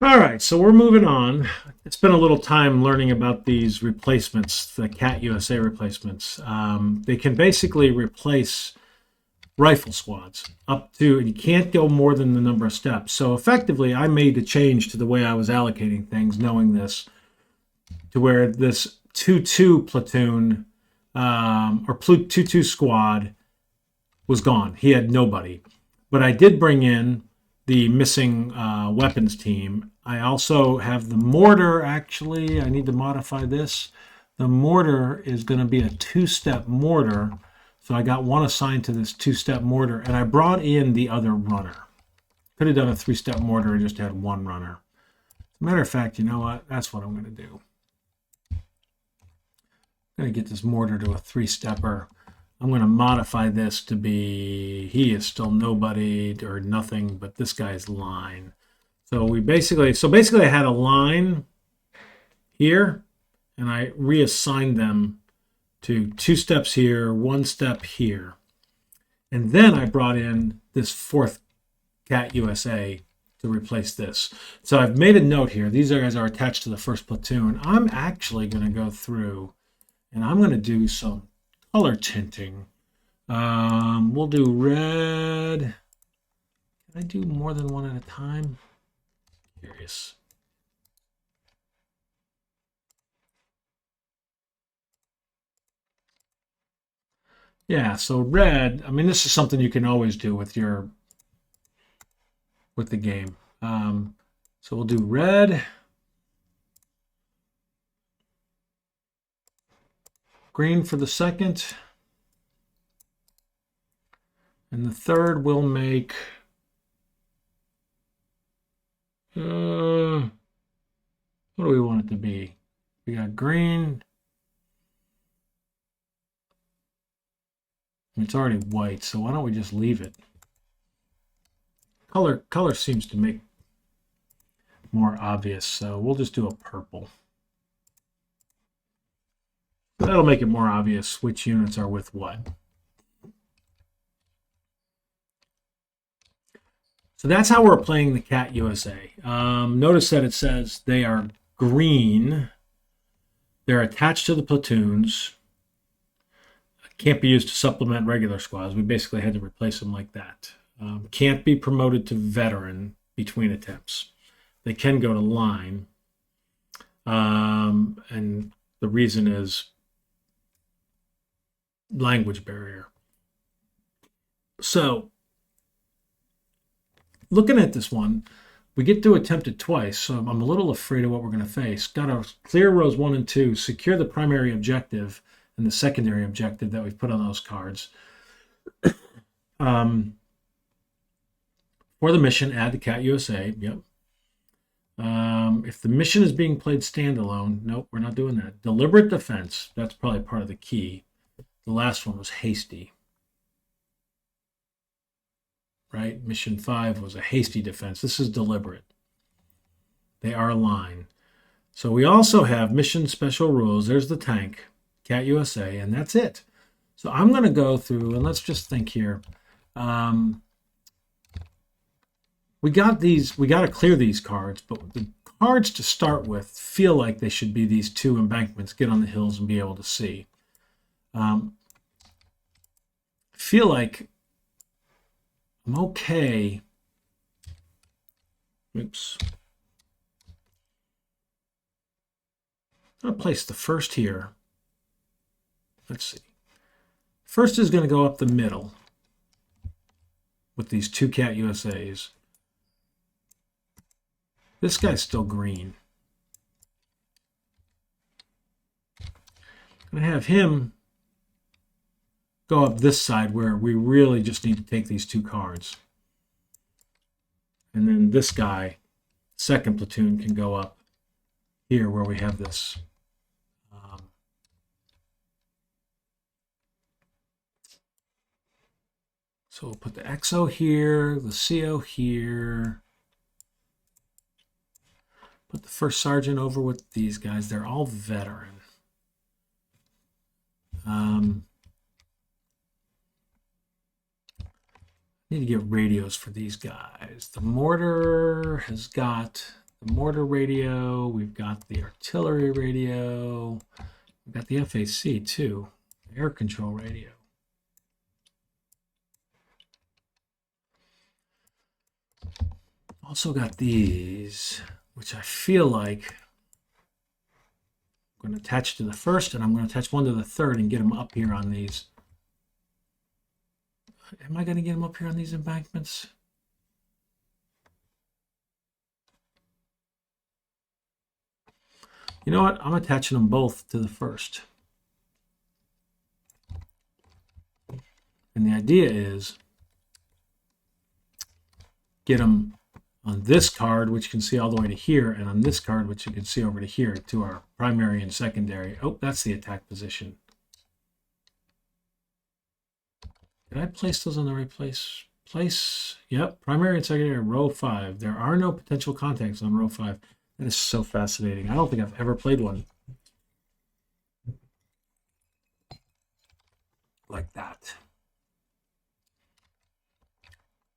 All right, so we're moving on. It's been a little time learning about these replacements, the Cat USA replacements. They can basically replace rifle squads up to, and you can't go more than the number of steps. So effectively, I made the change to the way I was allocating things, knowing this, to where this 2-2 platoon or 2-2 squad was gone. He had nobody. But I did bring in the missing weapons team. I also have the mortar. Actually, I need to modify this. The mortar is going to be a 2-step mortar. So I got one assigned to this 2-step mortar, and I brought in the other runner. Could have done a 3-step mortar and just had one runner. As a matter of fact, you know what? That's what I'm going to do. I'm going to get this mortar to a 3-stepper. I'm going to modify this to be, he is still nobody or nothing, but this guy's line. So basically I had a line here, and I reassigned them to 2 steps here, 1 step here. And then I brought in this 4th Cat USA to replace this. So I've made a note here. These guys are attached to the 1st platoon. I'm actually going to go through and I'm going to do some color tinting. We'll do red. Can I do more than one at a time? Curious. Yeah, so red, I mean, this is something you can always do with the game. So we'll do red, green for the 2nd, and the 3rd will make what do we want it to be? We got green. It's already white, so why don't we just leave it? Color seems to make more obvious, so we'll just do a purple. So that'll make it more obvious which units are with what. So that's how we're playing the Cat USA. Notice that it says they are green. They're attached to the platoons. Can't be used to supplement regular squads. We basically had to replace them like that. Can't be promoted to veteran between attempts. They can go to line. And the reason is language barrier. So looking at this one, we get to attempt it twice, so I'm a little afraid of what we're going to face. Got to clear rows 1 and 2, secure the primary objective and the secondary objective that we've put on those cards. For the mission, add the Cat USA. Yep. If the mission is being played standalone, nope, we're not doing that. Deliberate defense, that's probably part of the key. The last one was hasty. Right? Mission 5 was a hasty defense. This is deliberate. They are line. So we also have mission special rules. There's the tank, Cat USA, and that's it. So I'm going to go through, and let's just think here. We got to clear these cards, but the cards to start with feel like they should be these 2 embankments, get on the hills and be able to see. Feel like I'm okay. Oops. I'm going to place the 1st here. Let's see. 1st is going to go up the middle with these 2 Cat USAs. This guy's still green. I'm going to have him go up this side where we really just need to take these 2 cards. And then this guy, 2nd platoon, can go up here where we have this. So we'll put the XO here, the CO here. Put the 1st sergeant over with these guys. They're all veteran. Need to get radios for these guys. The mortar has got the mortar radio. We've got the artillery radio. We've got the FAC too, air control radio. Also got these, which I feel like I'm going to attach to the first, and I'm going to attach one to the third and get them up here on these. Am I going to get them up here on these embankments? You know what? I'm attaching them both to the first. And the idea is get them on this card, which you can see all the way to here, and on this card, which you can see over to here, to our primary and secondary. Oh, that's the attack position. Did I place those on the right place? Yep, primary and secondary, row 5. There are no potential contacts on row 5. That is so fascinating. I don't think I've ever played one like that.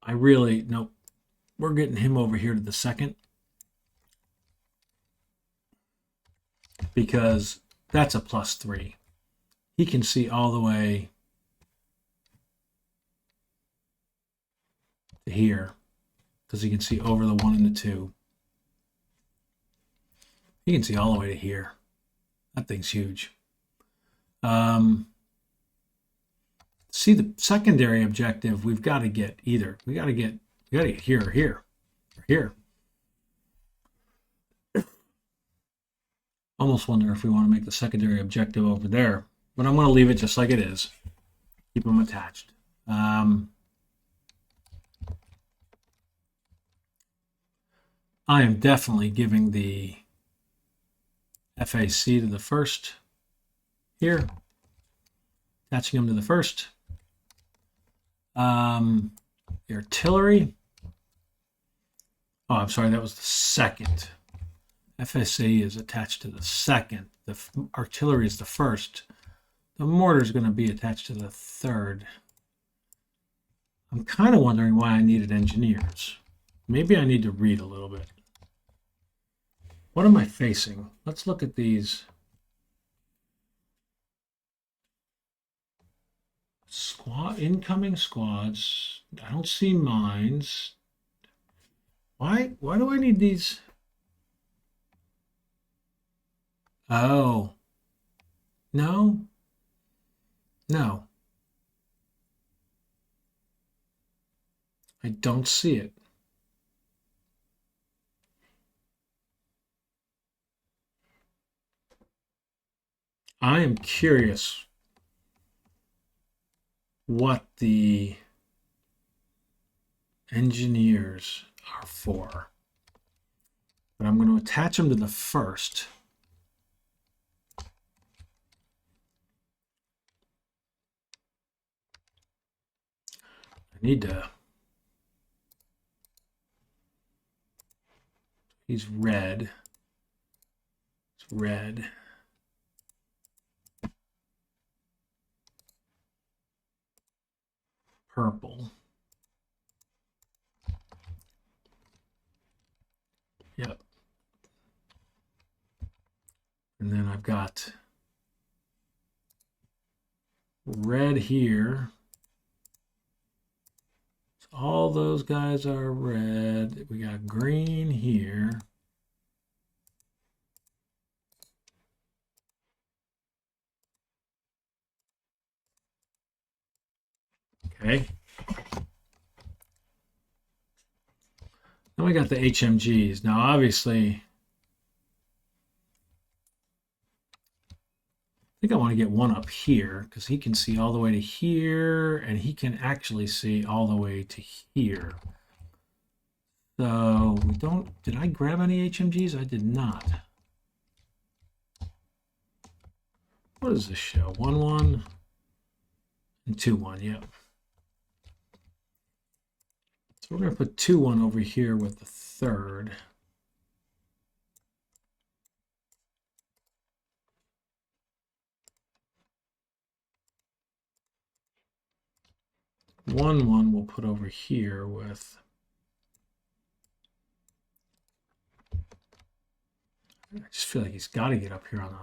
Nope. We're getting him over here to the second, because that's a +3. He can see all the way to here, because he can see over the 1 and the 2. He can see all the way to here. That thing's huge. See, the secondary objective, we've got to get either. We got to get here or here or here. Almost wonder if we want to make the secondary objective over there, but I'm going to leave it just like it is. Keep them attached. I am definitely giving the FAC to the first here, attaching them to the first. The artillery. Oh, I'm sorry, that was the second. FSA is attached to the second. The artillery is the first. The mortar is going to be attached to the third. I'm kind of wondering why I needed engineers. Maybe I need to read a little bit. What am I facing? Let's look at these. Incoming squads. I don't see mines. Why do I need these? Oh. No. I don't see it. I am curious what the engineers are for. But I'm going to attach them to the first. I need to. He's red. It's red. Purple. Yep. And then I've got red here. So all those guys are red. We got green here. Okay. Then we got the HMGs. Now, obviously, I think I want to get one up here because he can see all the way to here, and he can actually see all the way to here. So we don't. Did I grab any HMGs? I did not. What does this show? 1-1 and 2-1. Yep. So we're going to put 2-1 over here with the third. One we'll put over here with I just feel like he's got to get up here on the.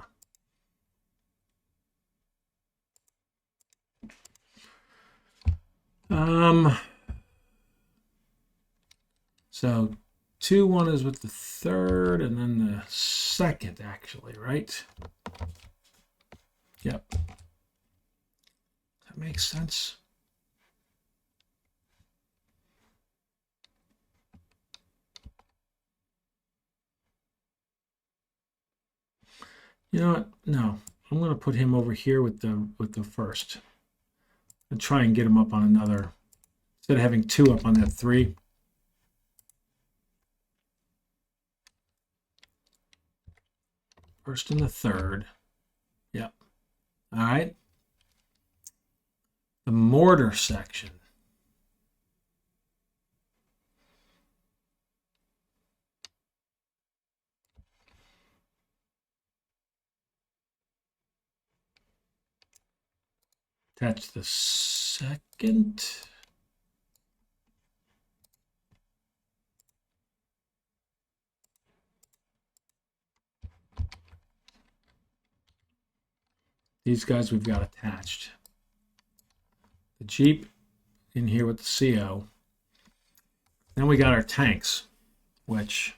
So 2-1 is with the third, and then the second, actually, right? Yep. That makes sense. You know what? No, I'm going to put him over here with the first, and try and get him up on another. Instead of having 2 up on that 3. First and the third. Yep. All right. The mortar section. Attach the second. These guys we've got attached. The Jeep in here with the CO. Then we got our tanks, which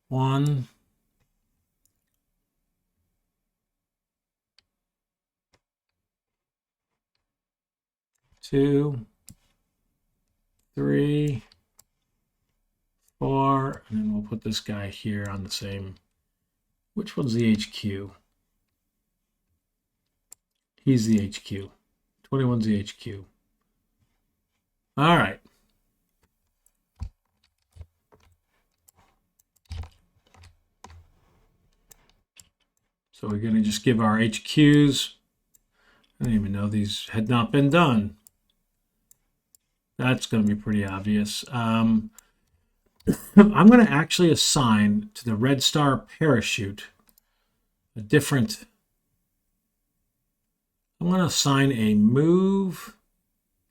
1, 2, 3, 4, and then we'll put this guy here on the same. Which one's the HQ? He's the HQ. 21's the HQ. All right. So we're going to just give our HQs. I didn't even know these had not been done. That's going to be pretty obvious. I'm going to actually assign to the Red Star parachute a different. I'm going to assign a move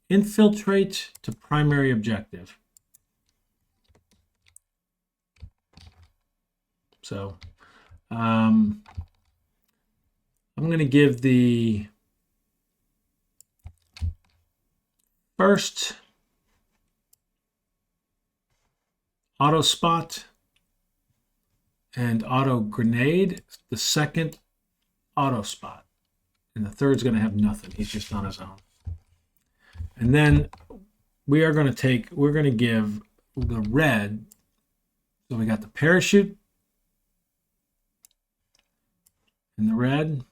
infiltrate to primary objective. So I'm going to give the first auto spot and auto grenade, the second auto spot, and the third's going to have nothing. He's just on his own. And then we're going to give the red. So we got the parachute in the red.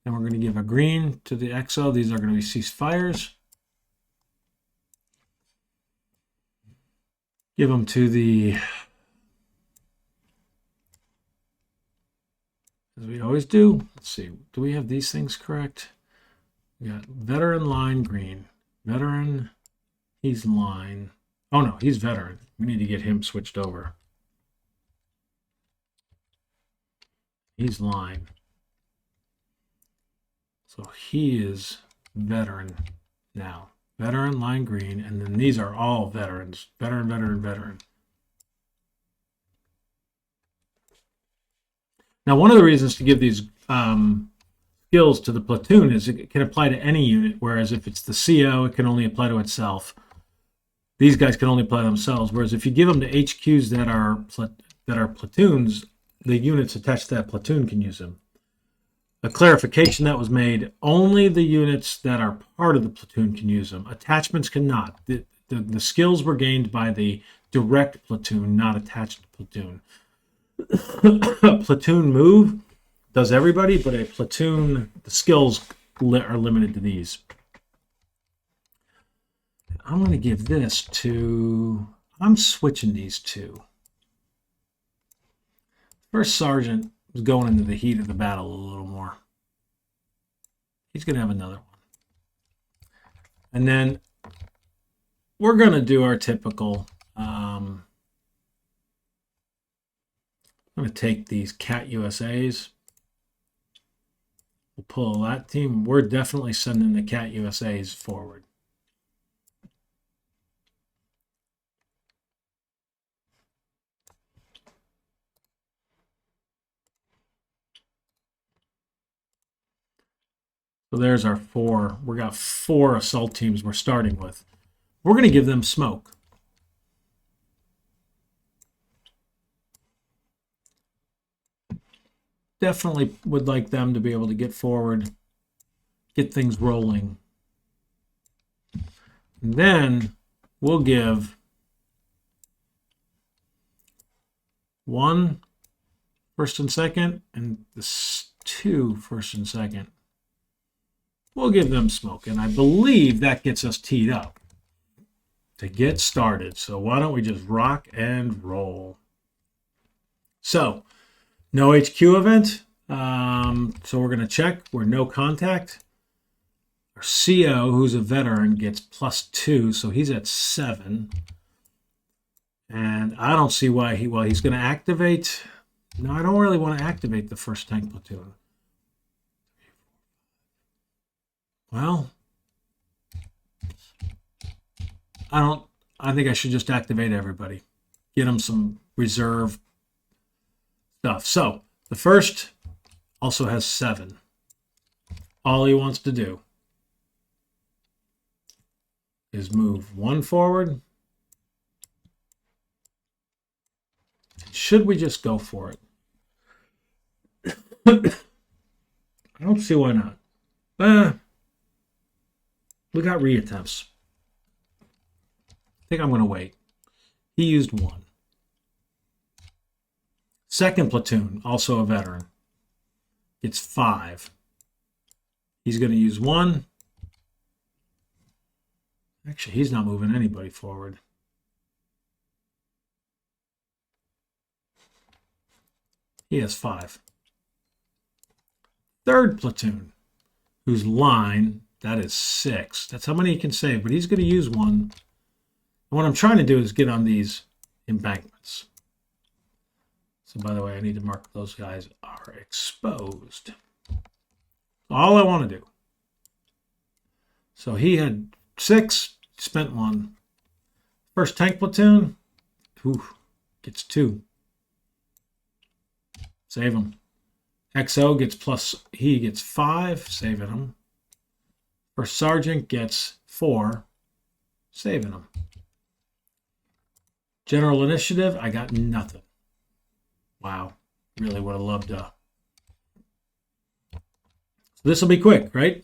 Then we're going to give a green to the XO. These are going to be ceasefires. Give them to the, as we always do. Let's see, do we have these things correct? We got veteran line green. Veteran, he's line. Oh no, he's veteran. We need to get him switched over. He's line. So he is veteran now. Veteran, line green, and then these are all veterans. Veteran, veteran, veteran. Now, one of the reasons to give these skills to the platoon is it can apply to any unit, whereas if it's the CO, it can only apply to itself. These guys can only apply to themselves, whereas if you give them to HQs that are platoons, the units attached to that platoon can use them. A clarification that was made, only the units that are part of the platoon can use them. Attachments cannot. The skills were gained by the direct platoon, not attached platoon. A platoon move does everybody, but a platoon, the skills are limited to these. I'm going to give this to, I'm switching these two. First sergeant is going into the heat of the battle a little more. He's going to have another one. And then we're going to do our typical, I'm going to take these Cat USAs. We'll pull that team. We're definitely sending the Cat USAs forward. So there's our 4. We got 4 assault teams we're starting with. We're going to give them smoke. Definitely would like them to be able to get forward, get things rolling. And then we'll give 1 first and second, and this 2 first and second. We'll give them smoke, and I believe that gets us teed up to get started. So why don't we just rock and roll? So, no HQ event. So we're going to check. We're no contact. Our CO, who's a veteran, gets +2, so he's at 7. And I don't see why he's going to activate. No, I don't really want to activate the first tank platoon. Well, I think I should just activate everybody. Get them some reserve stuff. So the first also has 7. All he wants to do is move 1 forward. Should we just go for it? I don't see why not. We got reattempts. I think I'm going to wait. He used 1. Second platoon, also a veteran, gets 5. He's going to use 1. Actually, he's not moving anybody forward. He has 5. Third platoon, whose line, that is 6. That's how many he can save, but he's going to use 1. And what I'm trying to do is get on these embankments. So by the way, I need to mark those guys are exposed. All I want to do. So he had 6, spent 1. First tank platoon, gets 2. Save him. XO gets he gets 5, saving him. First sergeant gets 4, saving him. General initiative, I got nothing. Wow, really would have loved to. So this will be quick, right?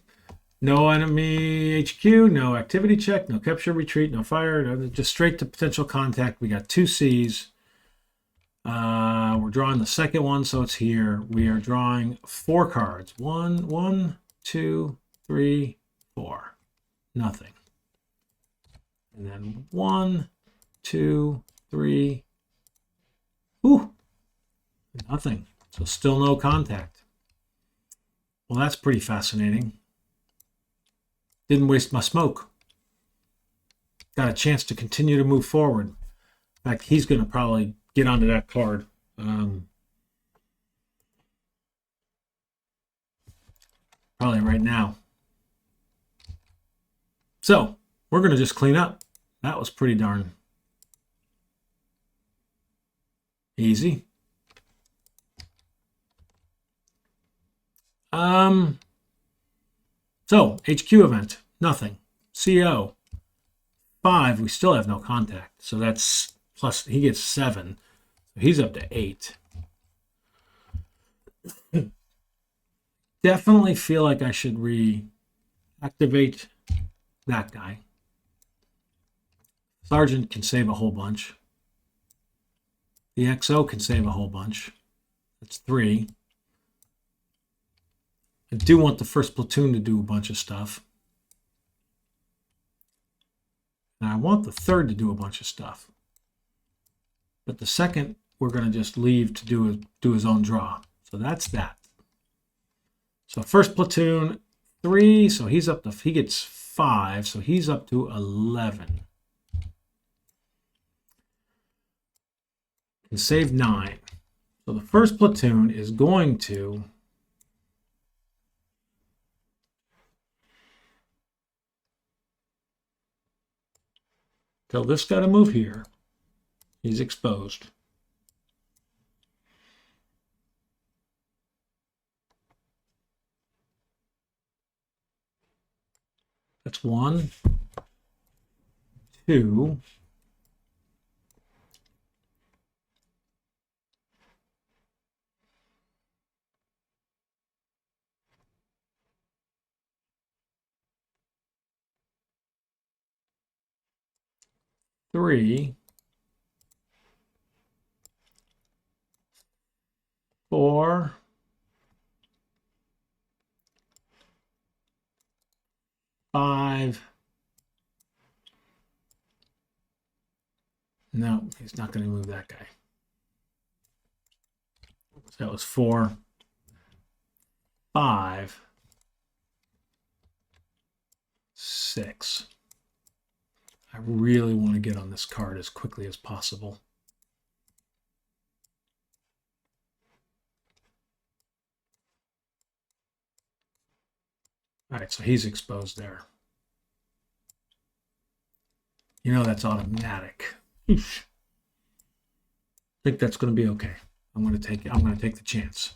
No enemy HQ, no activity check, no capture retreat, no fire, just straight to potential contact. We got 2 Cs. We're drawing the second one, so it's here. We are drawing 4 cards. 1, 2, 3, 4. Nothing. And then 1, 2, 3. Nothing. So still no contact. Well, that's pretty fascinating. Didn't waste my smoke. Got a chance to continue to move forward. In fact, he's going to probably get onto that card. Probably right now. So we're going to just clean up. That was pretty darn easy. So HQ event, nothing. CO, 5, we still have no contact. So that's plus, he gets 7. So he's up to 8. Definitely feel like I should reactivate that guy. Sergeant can save a whole bunch. The XO can save a whole bunch. That's 3. I do want the first platoon to do a bunch of stuff. And I want the third to do a bunch of stuff. But the second, we're going to just leave to do his own draw. So that's that. So first platoon, 3. So he's up to, he gets 5. So he's up to 11. Can save 9. So the first platoon is going to tell this guy to move here. He's exposed. That's 1, 2, 3, 4, 5. No, he's not going to move that guy. So that was 4, 5, 6. I really want to get on this card as quickly as possible. All right, so he's exposed there. You know that's automatic. Oof. I think that's going to be okay. I'm going to take the chance.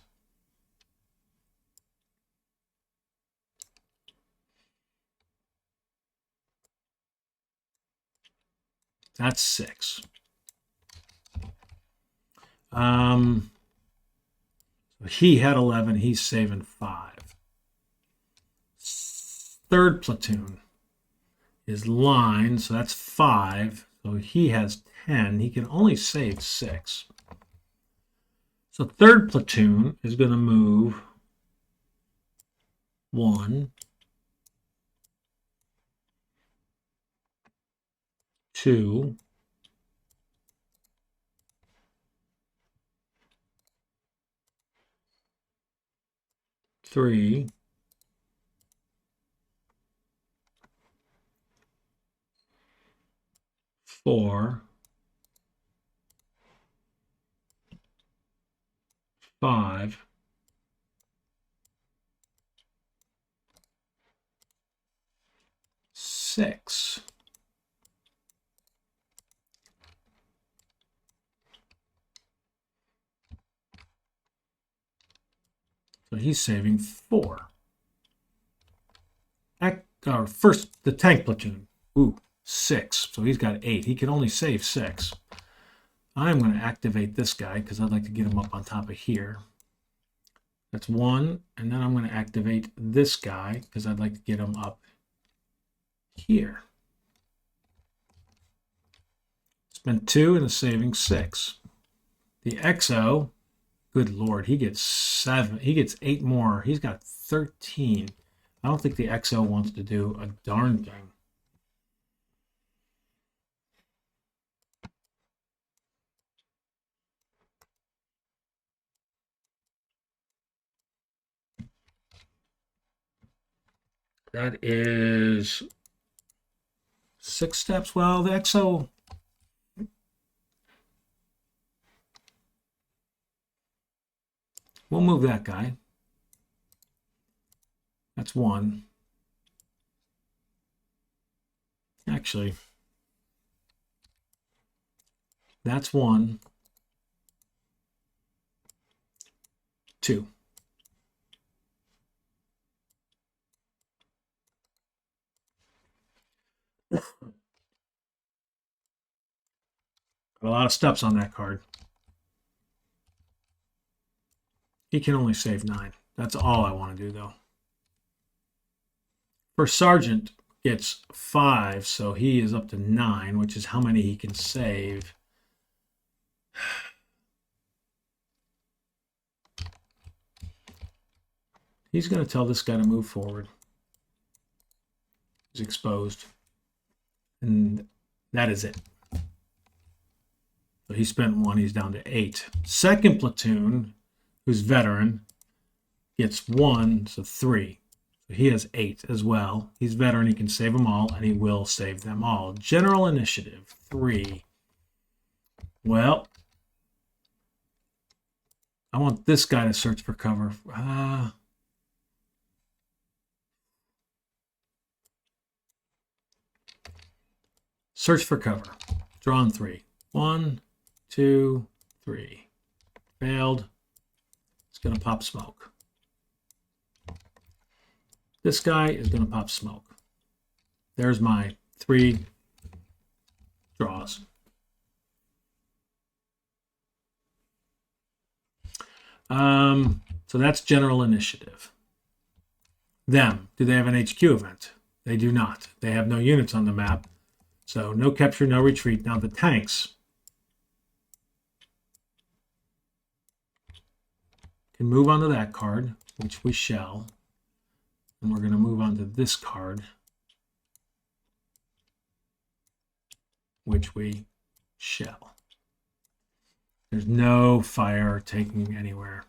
That's 6. He had 11. He's saving 5. Third platoon is line, so that's 5. So he has 10. He can only save 6. So third platoon is going to move 1, 2, 3, 4, 5, 6. So he's saving 4. First, the tank platoon. Ooh, 6. So he's got 8. He can only save 6. I'm going to activate this guy because I'd like to get him up on top of here. That's 1. And then I'm going to activate this guy because I'd like to get him up here. Spend 2 and is saving 6. The XO, good Lord, he gets 7. He gets 8 more. He's got 13. I don't think the XO wants to do a darn thing. That is 6 steps. Well, the XO... We'll move that guy. That's 1. Actually, that's 1, 2. Got a lot of steps on that card. He can only save 9. That's all I want to do, though. First sergeant gets 5, so he is up to 9, which is how many he can save. He's going to tell this guy to move forward. He's exposed. And that is it. So he spent 1. He's down to 8. Second platoon, who's veteran, gets 1, so 3. So he has 8 as well. He's veteran. He can save them all, and he will save them all. General initiative, 3. Well, I want this guy to search for cover. Search for cover. Drawn 3. 1, 2, 3. Failed. It's going to pop smoke. This guy is going to pop smoke. there's my 3 draws. So that's general initiative. Them, do they have an HQ event? They do not. They have no units on the map. So no capture, no retreat. Now the tanks can move onto that card, which we shall. And we're going to move on to this card, which we shall. There's no fire taking anywhere.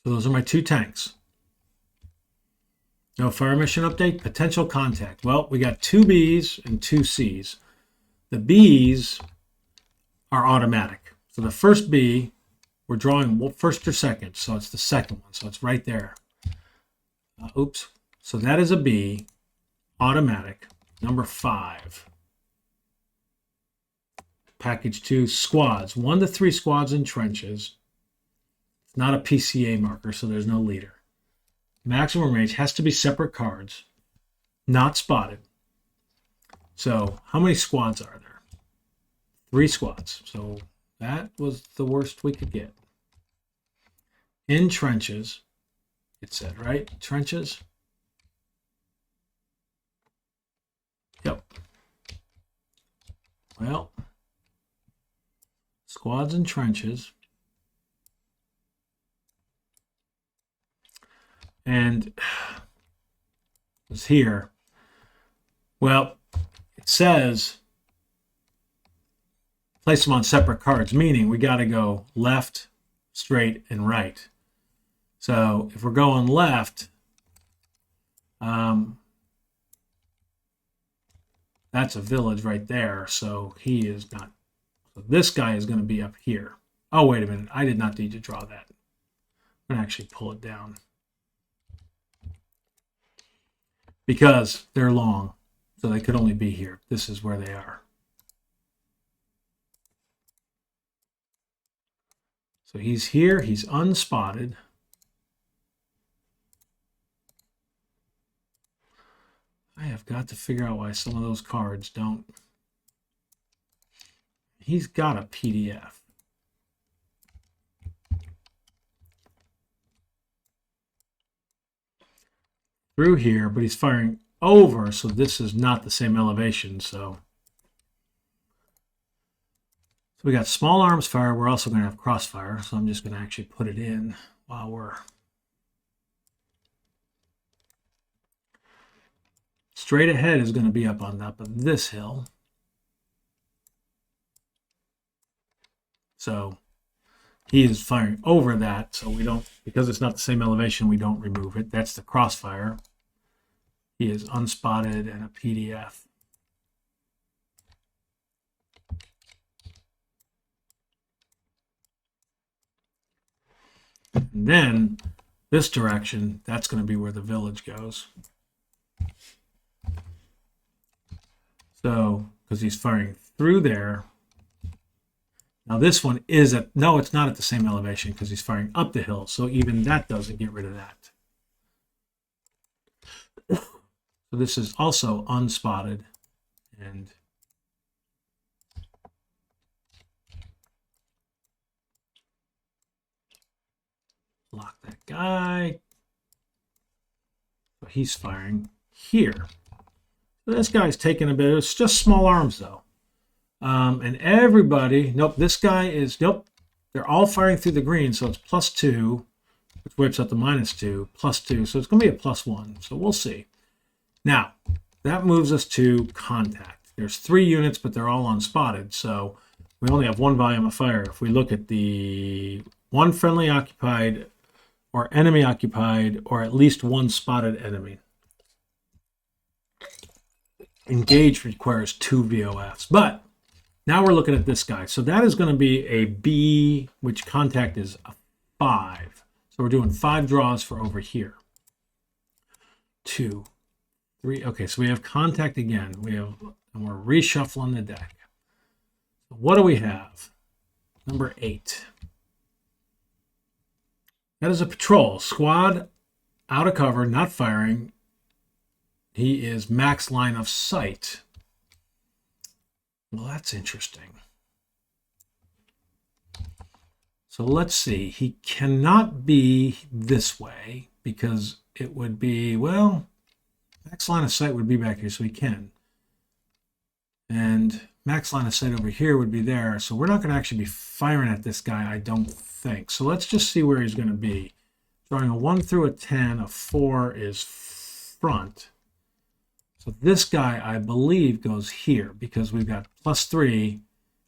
So those are my 2 tanks. No fire mission update, potential contact. Well, we got 2 Bs and 2 Cs. The Bs are automatic. So the first B, we're drawing first or second. So it's the second one. So it's right there. Oops. So that is a B, automatic, number 5. Package 2, squads. 1 to 3 squads in trenches. It's not a PCA marker, so there's no leader. Maximum range has to be separate cards, not spotted. So how many squads are there? 3 squads. So that was the worst we could get. In trenches, it said, right? Trenches. Yep. Well, squads and trenches. And it was here. Well, it says place them on separate cards, meaning we got to go left, straight, and right. So if we're going left, that's a village right there. So he is not. So this guy is going to be up here. Oh, wait a minute. I did not need to draw that. I'm going to actually pull it down. Because they're long, so they could only be here. This is where they are. So he's here. He's unspotted. I have got to figure out why some of those cards don't. He's got a PDF. Through here, but he's firing over, so this is not the same elevation. So we got small arms fire. We're also going to have crossfire, so I'm just going to actually put it in while we're straight ahead is going to be up on top of this hill. So he is firing over that, so we don't, because it's not the same elevation, we don't remove it. That's the crossfire. He is unspotted and a PDF. And then this direction, that's going to be where the village goes. So, because he's firing through there. Now this one is at, no, it's not at the same elevation because he's firing up the hill. So even that doesn't get rid of that. So this is also unspotted. And lock that guy. So he's firing here. So this guy's taking a bit. It's just small arms though. And everybody, nope, this guy is, nope, they're all firing through the green, so it's +2, which wipes out the -2, +2, so it's going to be a +1, so we'll see. Now, that moves us to contact. There's 3 units, but they're all unspotted, so we only have 1 volume of fire. If we look at the 1 friendly occupied, or enemy occupied, or at least 1 spotted enemy. Engage requires 2 VOFs, but now we're looking at this guy. So that is going to be a B, which contact is a 5. So we're doing 5 draws for over here. 2, 3. Okay, so we have contact again. And we're reshuffling the deck. So what do we have? Number 8. That is a patrol. Squad out of cover, not firing. He is max line of sight. Well, that's interesting. So let's see. He cannot be this way because it would be, well, max line of sight would be back here, so he can. And max line of sight over here would be there. So we're not going to actually be firing at this guy, I don't think. So let's just see where he's going to be. Drawing a 1 through a 10, a 4 is front. So this guy, I believe, goes here because we've got +3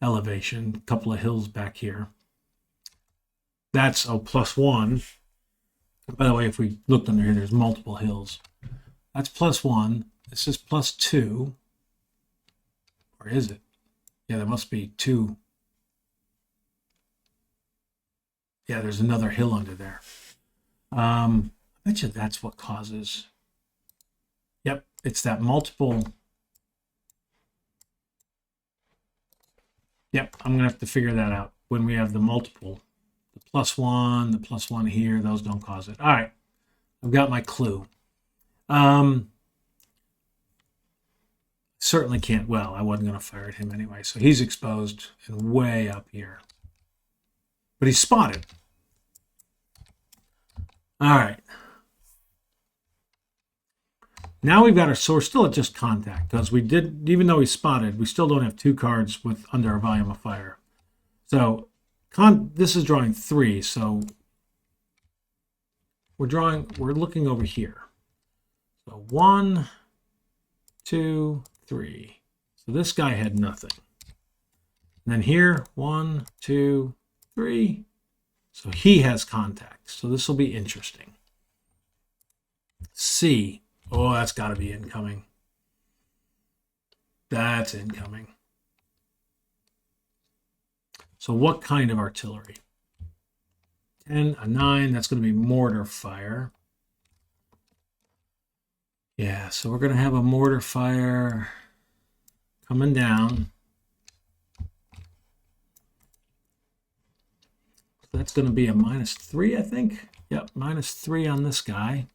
elevation, a couple of hills back here. That's +1. By the way, if we looked under here, there's multiple hills. That's +1. This is +2. Or is it? Yeah, there must be 2. Yeah, there's another hill under there. I bet you that's what causes. Yep, it's that multiple. Yep, I'm going to have to figure that out when we have the multiple. The +1, the +1 here, those don't cause it. All right, I've got my clue. Certainly can't. Well, I wasn't going to fire at him anyway, so he's exposed and way up here. But he's spotted. All right. Now we've got our, so we're still at just contact because we did, even though he's spotted, we still don't have 2 cards with under a volume of fire. So this is drawing 3, so we're looking over here. So 1, 2, 3. So this guy had nothing. And then here, 1, 2, 3. So he has contact. So this will be interesting. C. Oh, that's got to be incoming. That's incoming. So what kind of artillery? 10, a 9. That's going to be mortar fire. Yeah, so we're going to have a mortar fire coming down. That's going to be a -3, I think. Yep, -3 on this guy.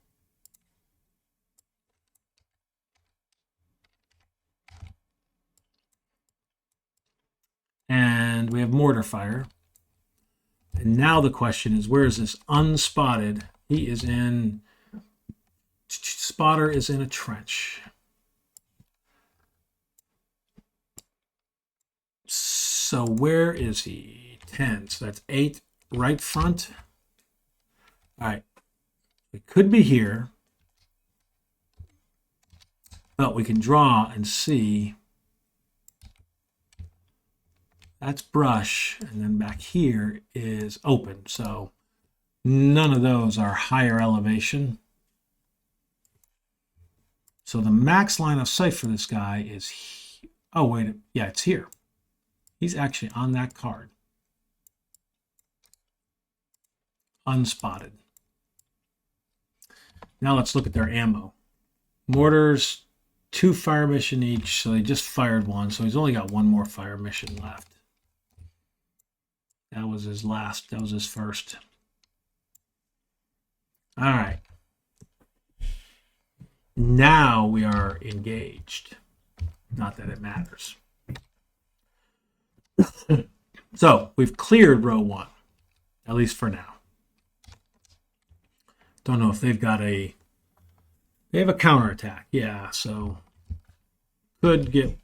And we have mortar fire. And now the question is, where is this unspotted? He is in, spotter is in a trench. So where is he? 10, so that's 8 right front. All right, we could be here, but we can draw and see. That's brush, and then back here is open. So none of those are higher elevation. So the max line of sight for this guy is, oh wait, yeah, it's here. He's actually on that card. Unspotted. Now let's look at their ammo. Mortars, 2 fire mission each, so they just fired 1, so he's only got 1 more fire mission left. That was his last. That was his first. All right. Now we are engaged. Not that it matters. So we've cleared row 1, at least for now. Don't know if they've got they have a counterattack. Yeah, so could get,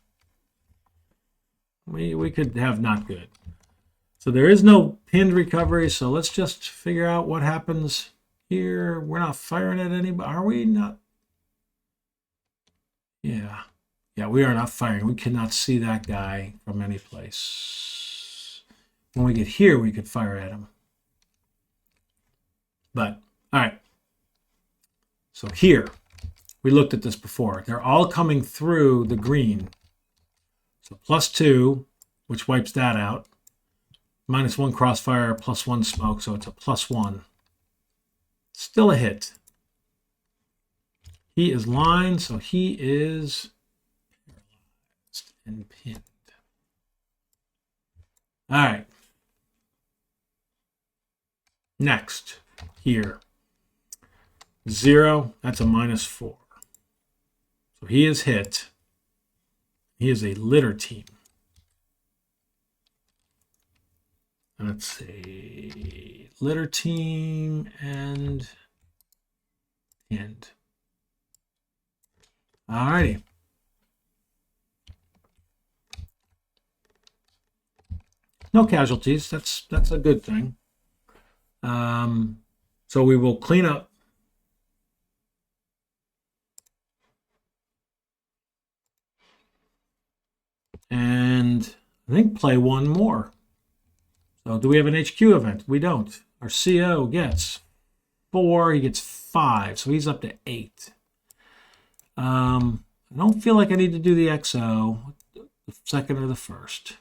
we could have not good. So there is no pinned recovery, so let's just figure out what happens here. We're not firing at anybody, are we? Not. Yeah, we are not firing. We cannot see that guy from any place. When we get here, we could fire at him. But, all right. So here, we looked at this before. They're all coming through the green. So +2, which wipes that out. -1 crossfire, +1 smoke, so it's a +1. Still a hit. He is lined, so he is paralyzed and pinned. All right. Next, here. 0, that's a -4. So he is hit. He is a litter team. Let's see. Litter team and end. All righty. No casualties. That's a good thing. So we will clean up. And I think play one more. So do we have an HQ event? We don't. Our CO gets 4. He gets 5. So he's up to 8. I don't feel like I need to do the XO, the second or the first.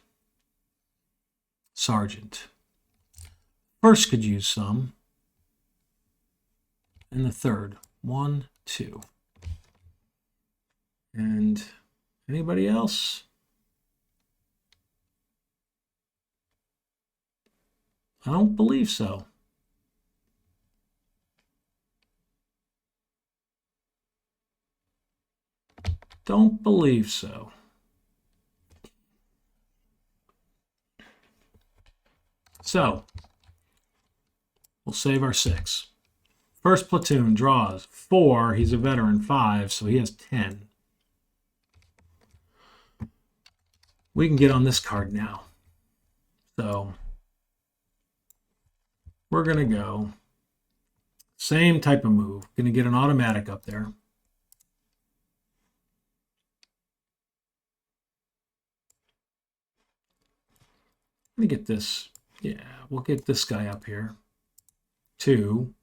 Sergeant. First could use some. And the third. 1, 2. And anybody else? I don't believe so. Don't believe so. So, we'll save our 6. First platoon draws 4. He's a veteran 5, so he has 10. We can get on this card now. So, we're going to go same type of move. Going to get an automatic up there. Let me get this. Yeah, we'll get this guy up here. 2,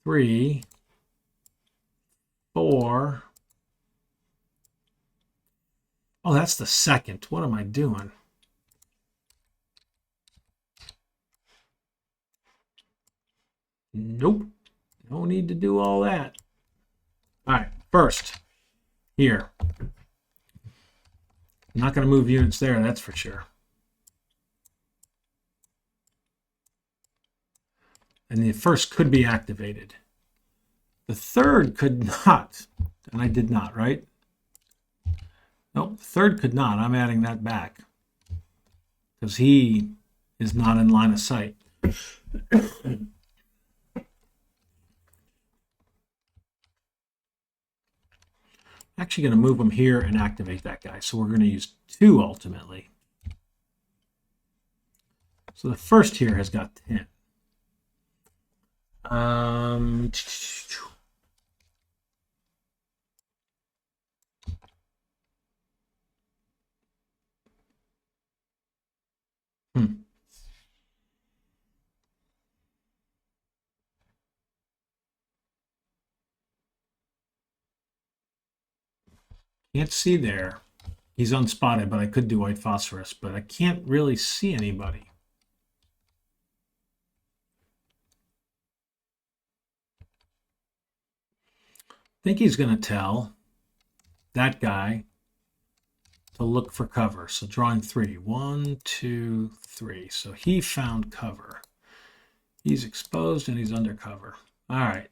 3, 4. Oh, that's the second. What am I doing? Nope. No need to do all that. All right, first, here. I'm not going to move units there, that's for sure. And the first could be activated. The third could not. And I did not, right? Nope, the third could not. I'm adding that back. Because he is not in line of sight. Actually going to move him here and activate that guy. So we're going to use 2 ultimately. So the first here has got 10. Can't see there. He's unspotted, but I could do white phosphorus, but I can't really see anybody. I think he's going to tell that guy to look for cover. So drawing 3. 1, 2, 3. So he found cover. He's exposed and he's under cover. All right.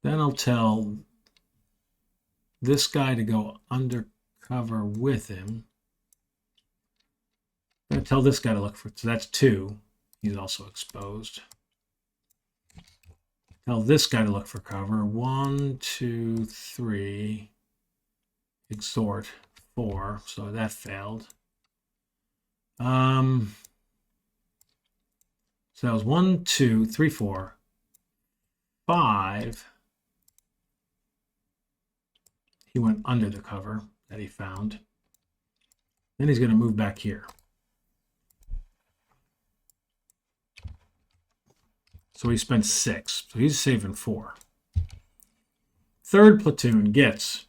Then I'll tell this guy to go under cover with him. I'm going to tell this guy to look for, so that's 2. He's also exposed. Tell this guy to look for cover. 1, 2, 3. Exhort 4. So that failed. So that was 1, 2, 3, 4, 5. He went under the cover that he found. Then he's going to move back here. So he spent 6. So he's saving 4. Third platoon gets.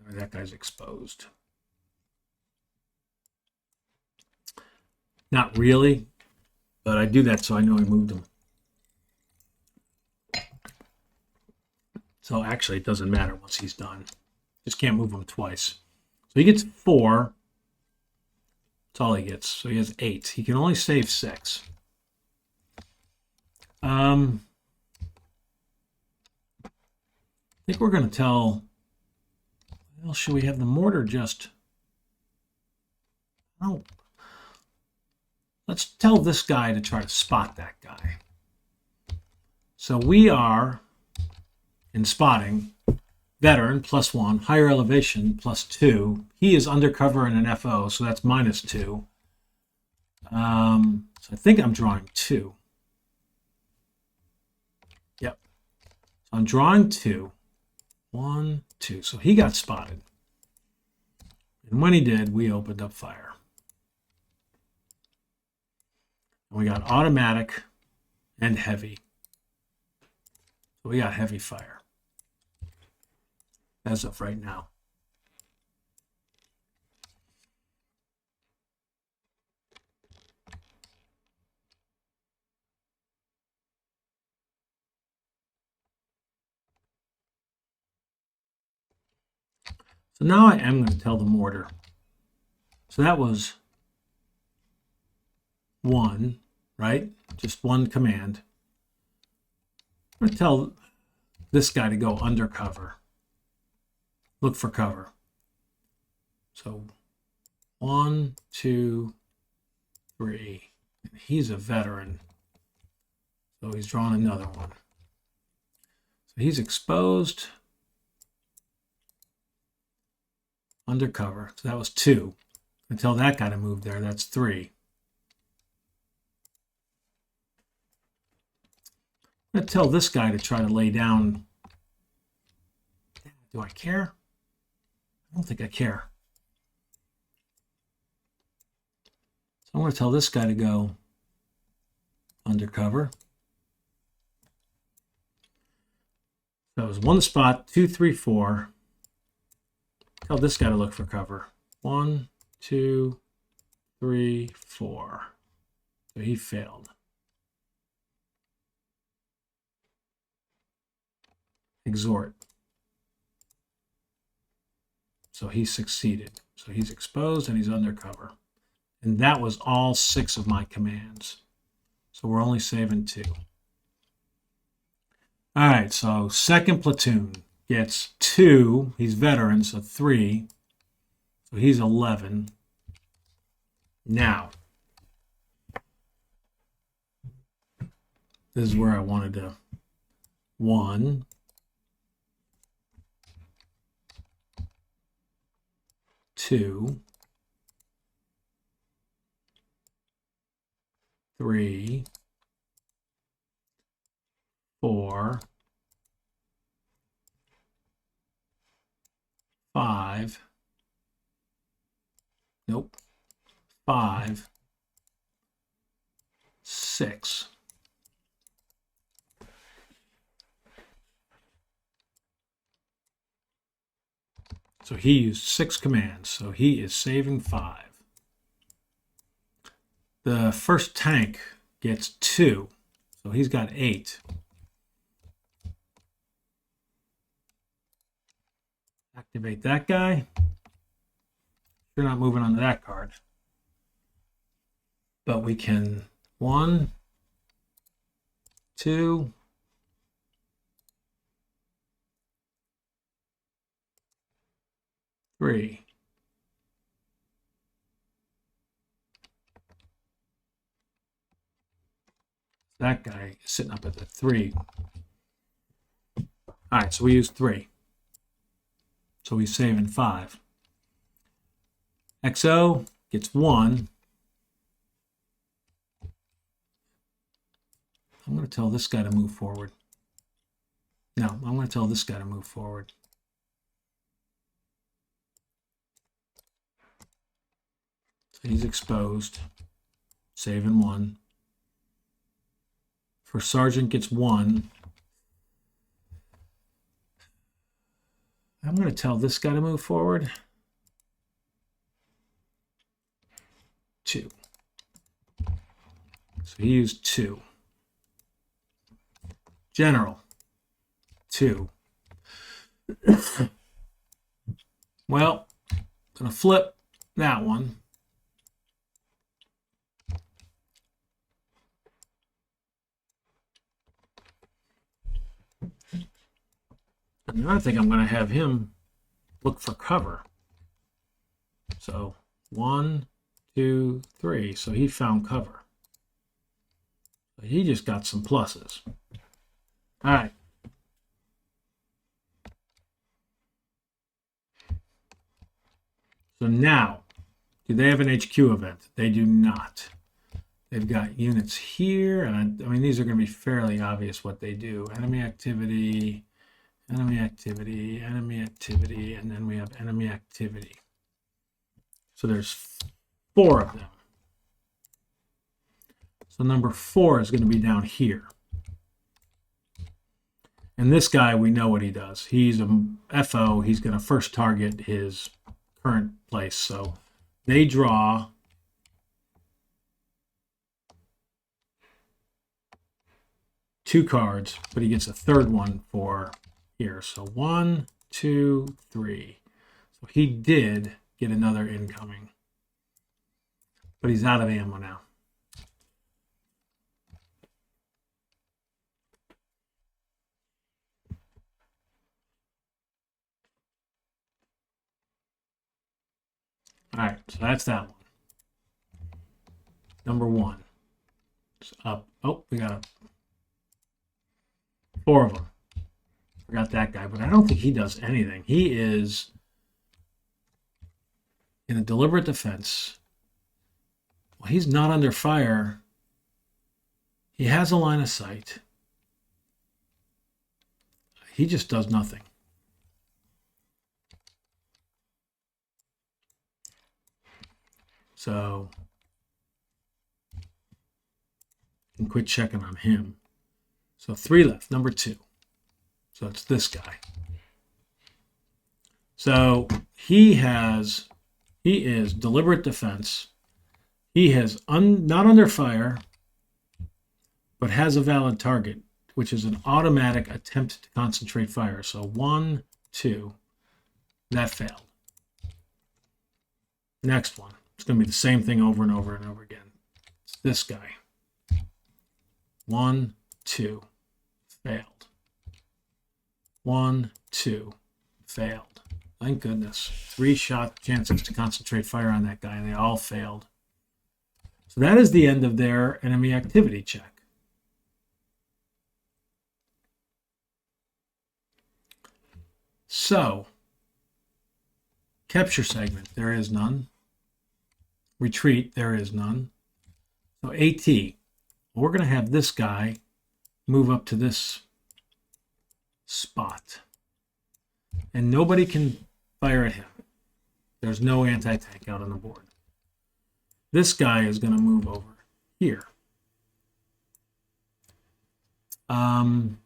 That guy's exposed. Not really, but I do that so I know I moved him. So actually, it doesn't matter once he's done. Just can't move him twice. So he gets 4. That's all he gets. So he has 8. He can only save 6. think we're going to tell, well, should we have the mortar just, oh, let's tell this guy to try to spot that guy. So we are, in spotting, veteran, +1, higher elevation, +2. He is undercover in an FO, so that's -2. So I think I'm drawing 2. Yep. So I'm drawing 2. 1, 2. So he got spotted. And when he did, we opened up fire. And we got automatic and heavy. So we got heavy fire as of right now. So now I am going to tell the mortar. So that was 1, right? Just 1 command. I'm going to tell this guy to go undercover. Look for cover. So 1, 2, 3. He's a veteran. So he's drawn another one. So he's exposed. Undercover. So that was 2. Until that guy to move there, that's 3. I'm going to tell this guy to try to lay down. Do I care? I don't think I care. So I'm going to tell this guy to go undercover. So it was 1 spot, 2, 3, 4. Tell this guy to look for cover. 1, 2, 3, 4. So he failed. Exhort. So he succeeded. So he's exposed and he's undercover. And that was all 6 of my commands. So we're only saving 2. All right, so second platoon gets 2. He's veteran, so 3. So he's 11. Now, this is where I wanted to 1, 2, 3, 4, 5. Nope. 5, 6. So he used 6 commands. So he is saving 5. The first tank gets 2. So he's got 8. Activate that guy. You're not moving onto that card. But we can 1, 2, 3. That guy is sitting up at the 3. All right, so we use 3. So he's saving 5. XO gets 1. I'm going to tell this guy to move forward. No, I'm going to tell this guy to move forward. So he's exposed, saving 1. First sergeant gets 1. I'm going to tell this guy to move forward. 2. So he used 2. General, 2. Well, going to flip that one. And I think I'm going to have him look for cover. So 1, 2, 3. So he found cover. So he just got some pluses. All right. So now, do they have an HQ event? They do not. They've got units here, and I mean, these are going to be fairly obvious what they do. Enemy activity, enemy activity, enemy activity, and then we have enemy activity. So there's 4 of them. So number 4 is going to be down here. And this guy, we know what he does. He's a FO. He's going to first target his current place. So they draw two cards, but he gets a third one for here. So 1, 2, 3. So he did get another incoming, but he's out of ammo now. All right, so that's that one. Number 1. It's up. Oh, we got 4 of them. Forgot that guy, but I don't think he does anything. He is in a deliberate defense. Well, he's not under fire. He has a line of sight. He just does nothing. So you can quit checking on him. So 3 left, number 2. So it's this guy. So he is deliberate defense. He has not under fire, but has a valid target, which is an automatic attempt to concentrate fire. So 1, 2, that failed. Next one. It's going to be the same thing over and over and over again. It's this guy. 1, 2, failed. 1, 2, failed. Thank goodness. 3 shot chances to concentrate fire on that guy, and they all failed. So that is the end of their enemy activity check. So, capture segment, there is none. Retreat, there is none. So AT, we're going to have this guy move up to this spot. And nobody can fire at him. There's no anti-tank out on the board. This guy is going to move over here. And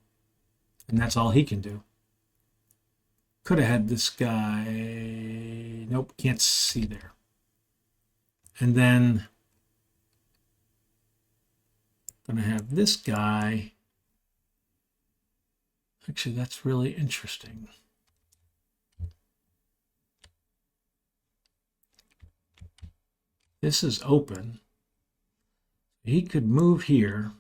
that's all he can do. Could have had this guy. Nope, can't see there. And then going to have this guy. Actually, that's really interesting. This is open. He could move here.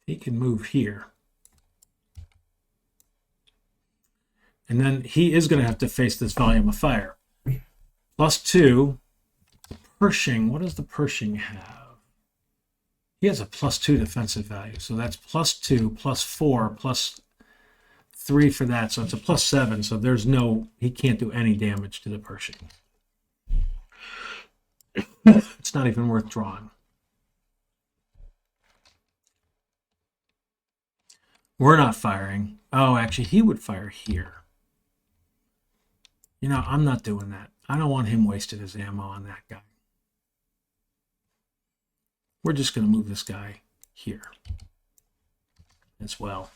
He can move here. And then he is going to have to face this volume of fire. +2. Pershing, what does the Pershing have? He has a +2 defensive value. So that's +2, +4, +3 for that. So it's a +7. So there's he can't do any damage to the Pershing. It's not even worth drawing. We're not firing. Oh, actually, he would fire here. You know, I'm not doing that. I don't want him wasting his ammo on that guy. We're just going to move this guy here as well.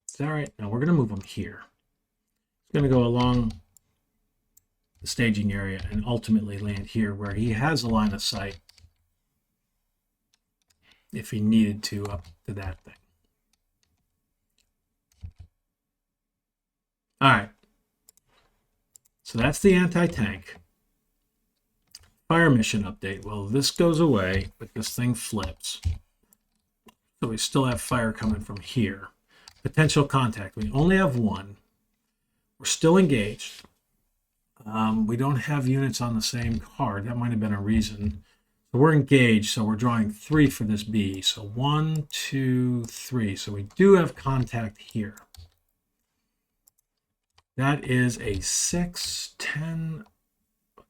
Is that right? No, we're going to move him here. He's going to go along the staging area and ultimately land here where he has a line of sight if he needed to up to that thing. All right. So that's the anti-tank. Fire mission update. Well, this goes away, but this thing flips. So we still have fire coming from here. Potential contact. We only have one. We're still engaged. We don't have units on the same card. That might have been a reason. So we're engaged, so we're drawing 3 for this B. So 1, 2, 3. So we do have contact here. That is a 6, 10,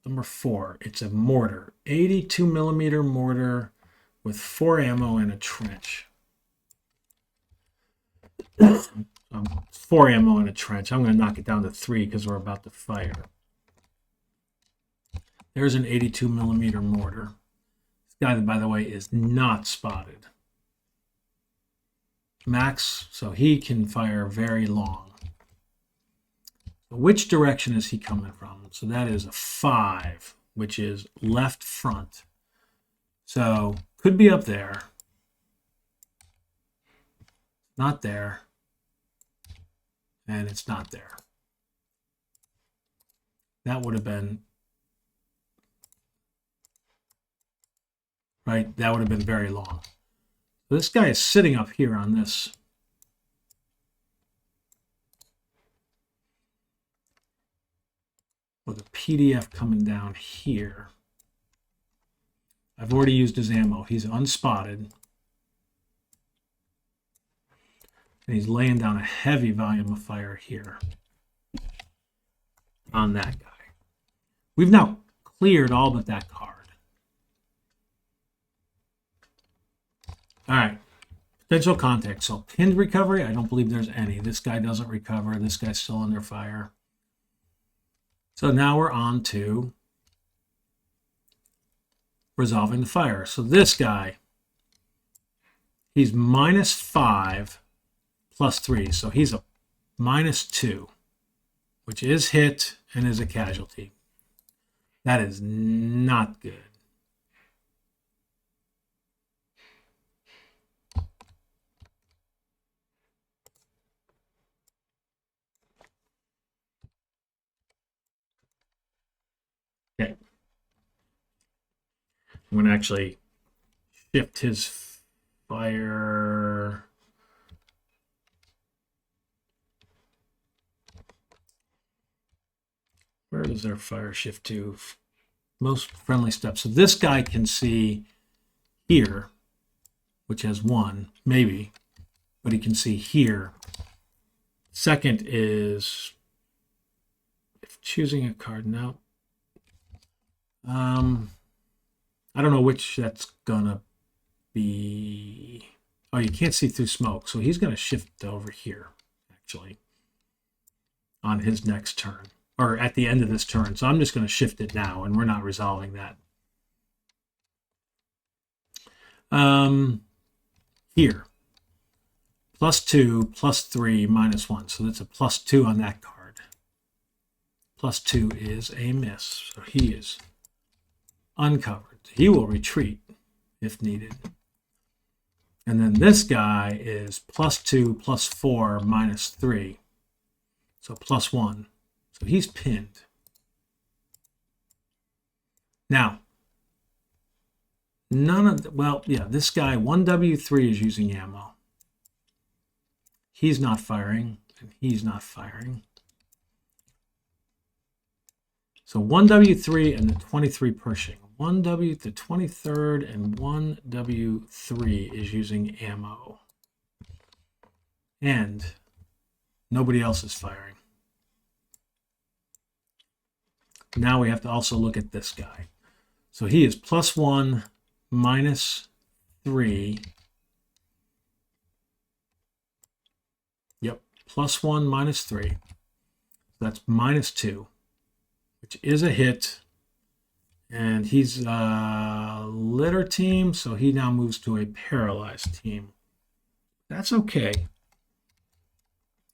number 4. It's a mortar. 82 millimeter mortar with 4 ammo and a trench. 4 ammo and a trench. I'm going to knock it down to 3 because we're about to fire. There's an 82 millimeter mortar. This guy, by the way, is not spotted. Max, so he can fire very long. Which direction is he coming from? So that is a 5, which is left front. So could be up there. Not there. And it's not there. That would have been, right? That would have been very long. So this guy is sitting up here on this. With a PDF coming down here. I've already used his ammo. He's unspotted. And he's laying down a heavy volume of fire here on that guy. We've now cleared all but that card. All right. Potential contact. So pinned recovery, I don't believe there's any. This guy doesn't recover. This guy's still under fire. So now we're on to resolving the fire. So this guy, he's -5 plus 3. So he's a -2, which is hit and is a casualty. That is not good. Okay. I'm going to actually shift his fire. Where does their fire shift to? Most friendly steps. So this guy can see here, which has 1, maybe, but he can see here. Second is if choosing a card now. I don't know which that's gonna be. Oh, you can't see through smoke, so he's gonna shift over here, actually, on his next turn, or at the end of this turn. So I'm just gonna shift it now, and we're not resolving that. Here, +2, +3, -1. So that's a +2 on that card. +2 is a miss, so he is uncovered. He will retreat if needed. And then this guy is +2, +4, -3. So +1. So he's pinned. Now, none of the, well, yeah, this guy, 1W3 is using ammo. He's not firing, and he's not firing. So 1W3 and the 23 pushing. 1W, the 23rd, and 1W3 is using ammo. And nobody else is firing. Now we have to also look at this guy. So he is +1, -3. Yep, +1, -3. That's -2, which is a hit. And he's litter team, so he now moves to a paralyzed team. That's okay.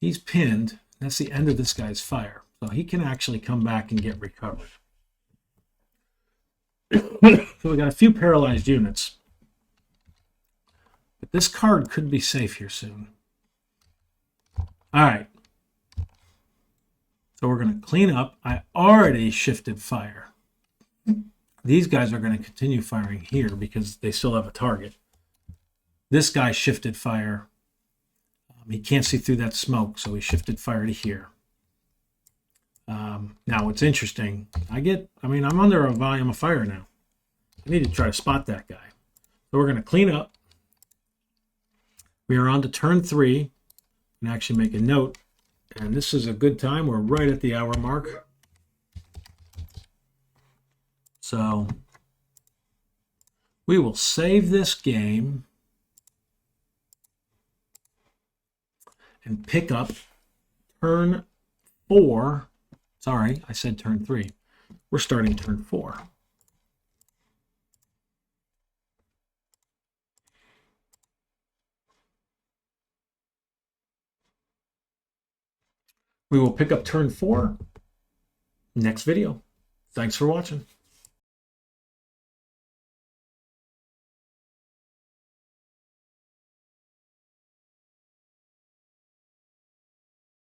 He's pinned. That's the end of this guy's fire. So he can actually come back and get recovered. So we got a few paralyzed units. But this card could be safe here soon. All right. So we're going to clean up. I already shifted fire. These guys are going to continue firing here because they still have a target. This guy shifted fire. He can't see through that smoke, so he shifted fire to here. Now, what's interesting, I'm under a volume of fire now. I need to try to spot that guy. So we're going to clean up. We are on to turn 3. And actually make a note. And this is a good time. We're right at the hour mark. So we will save this game and pick up turn 4. Sorry, I said turn 3. We're starting turn 4. We will pick up turn 4 next video. Thanks for watching.